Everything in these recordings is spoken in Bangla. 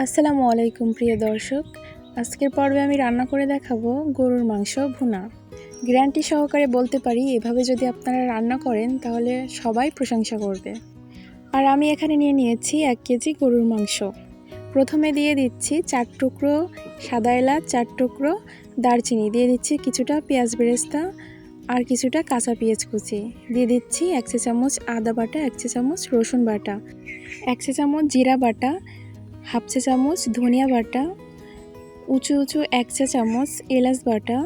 আসসালামু আলাইকুম প্রিয় দর্শক। আজকের পর্বে আমি রান্না করে দেখাবো গরুর মাংস ভুনা। গ্যারান্টি সহকারে বলতে পারি, এভাবে যদি আপনারা রান্না করেন তাহলে সবাই প্রশংসা করবে। আর আমি এখানে নিয়ে নিয়েছি 1 কেজি গরুর মাংস। প্রথমে দিয়ে দিচ্ছি 4 টুকরো সাদা এলাচ, 4 টুকরো দারচিনি, দিয়ে দিচ্ছি কিছুটা পেঁয়াজ বেরেস্তা আর কিছুটা কাঁচা পেঁয়াজ কুচি, দিয়ে দিচ্ছি 1 চা চামচ আদা বাটা, 1 চা চামচ রসুন বাটা, 1 চা চামচ জিরা বাটা, হাফ চা চামচ ধনিয়া বাটা, উঁচু 1 চা চামচ এলাচ বাটা,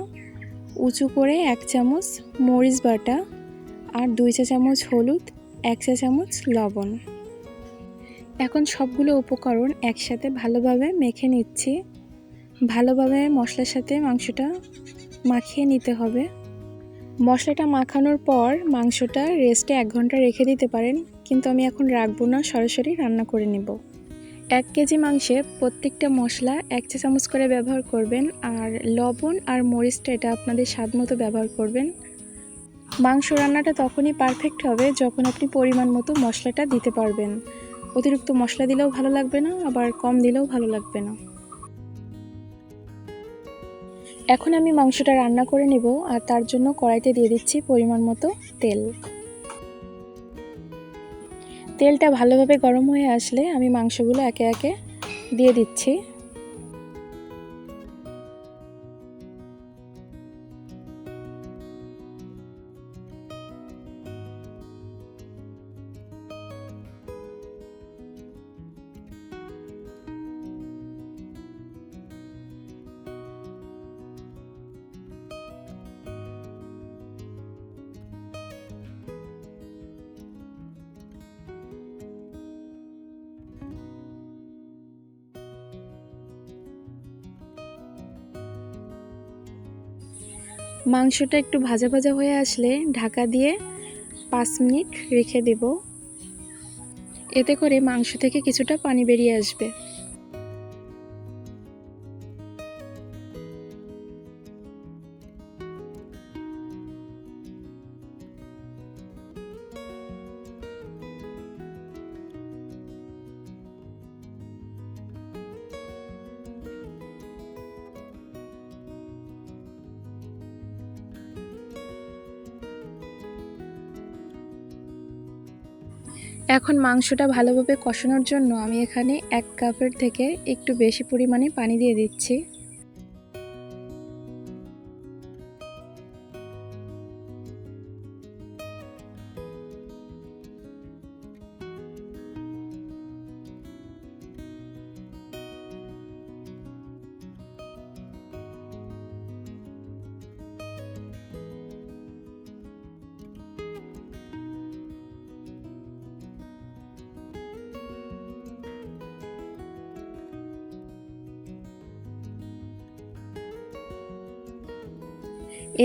উঁচু করে 1 চামচ মরিচ বাটা আর 2 চা চামচ হলুদ, 1 চা চামচ লবণ। এখন সবগুলো উপকরণ একসাথে ভালোভাবে মেখে নিচ্ছি। ভালোভাবে মশলার সাথে মাংসটা মাখিয়ে নিতে হবে। মশলাটা মাখানোর পর মাংসটা রেস্টে 1 ঘন্টা রেখে দিতে পারেন, কিন্তু আমি এখন রাখবো না, সরাসরি রান্না করে নেব। 1 কেজি মাংসে প্রত্যেকটা মশলা 1 চা চামচ করে ব্যবহার করবেন, আর লবণ আর মরিচটা এটা আপনাদের স্বাদ মতো ব্যবহার করবেন। মাংস রান্নাটা তখনই পারফেক্ট হবে যখন আপনি পরিমাণ মতো মশলাটা দিতে পারবেন। অতিরিক্ত মশলা দিলেও ভালো লাগবে না, আবার কম দিলেও ভালো লাগবে না। এখন আমি মাংসটা রান্না করে নেব, আর তার জন্য কড়াইতে দিয়ে দিচ্ছি পরিমাণ মতো তেল। তেলটা ভালোভাবে গরম হয়ে আসলে আমি মাংসগুলো একে একে দিয়ে দিচ্ছি। মাংসটা একটু ভাজা ভাজা হয়ে আসলে ঢাকা দিয়ে 5 মিনিট রেখে দেব। এতে করে মাংস থেকে কিছুটা পানি বেরিয়ে আসবে। এখন মাংসটা ভালোভাবে কষানোর জন্য আমি এখানে 1 কাপের থেকে একটু বেশি পরিমাণে পানি দিয়ে দিচ্ছি।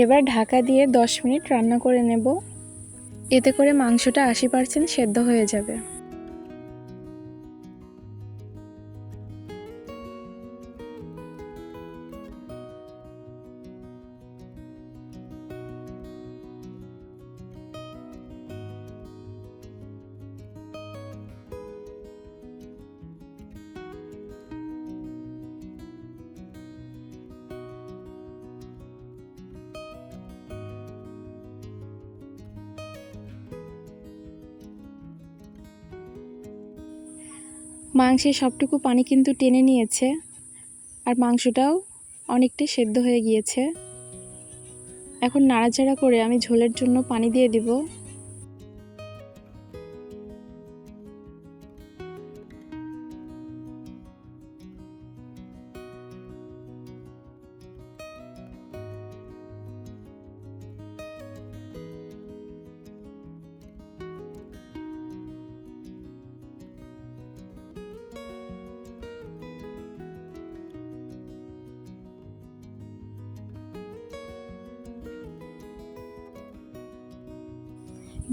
এবার ঢাকা দিয়ে 10 মিনিট রান্না করে নেব। এতে করে মাংসটা 80% সেদ্ধ হয়ে যাবে। মাংসের সবটুকু পানি কিন্তু টেনে নিয়েছে, আর মাংসটাও অনেকটা সেদ্ধ হয়ে গিয়েছে। এখন নাড়াচাড়া করে আমি ঝোলের জন্য পানি দিয়ে দিব।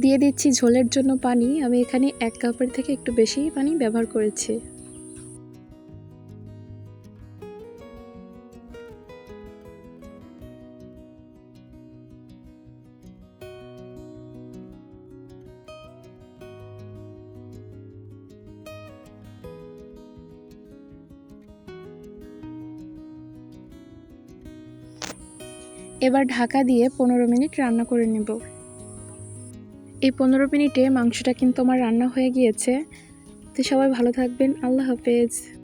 দিয়ে দিচ্ছি ঝোলের জন্য পানি। আমি এখানে 1 কাপের থেকে একটু বেশি পানি ব্যবহার করেছি। এবার ঢাকা দিয়ে 15 মিনিট রান্না করে নেব। এই 15 মিনিটে মাংসটা কিন্তু আমার রান্না হয়ে গিয়েছে। তো সবাই ভালো থাকবেন। আল্লাহ হাফেজ।